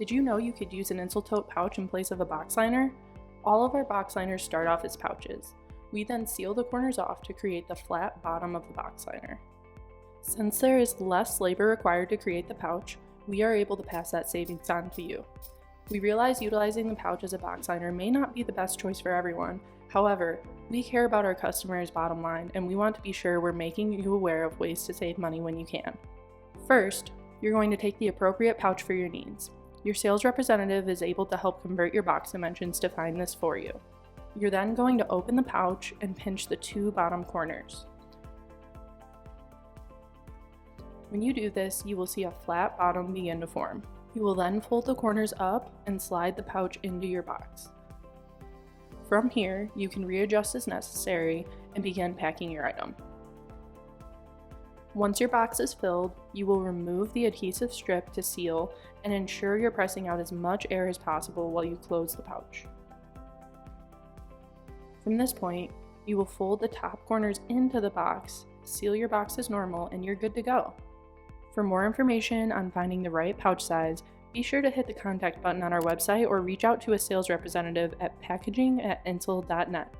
Did you know you could use an InsulTote pouch in place of a box liner? All of our box liners start off as pouches. We then seal the corners off to create the flat bottom of the box liner. Since there is less labor required to create the pouch, we are able to pass that savings on to you. We realize utilizing the pouch as a box liner may not be the best choice for everyone. However, we care about our customers' bottom line, and we want to be sure we're making you aware of ways to save money when you can. First, you're going to take the appropriate pouch for your needs. Your sales representative is able to help convert your box dimensions to find this for you. You're then going to open the pouch and pinch the two bottom corners. When you do this, you will see a flat bottom begin to form. You will then fold the corners up and slide the pouch into your box. From here, you can readjust as necessary and begin packing your item. Once your box is filled, you will remove the adhesive strip to seal and ensure you're pressing out as much air as possible while you close the pouch. From this point, you will fold the top corners into the box, seal your box as normal, and you're good to go. For more information on finding the right pouch size, be sure to hit the contact button on our website or reach out to a sales representative at packaging@insul.net.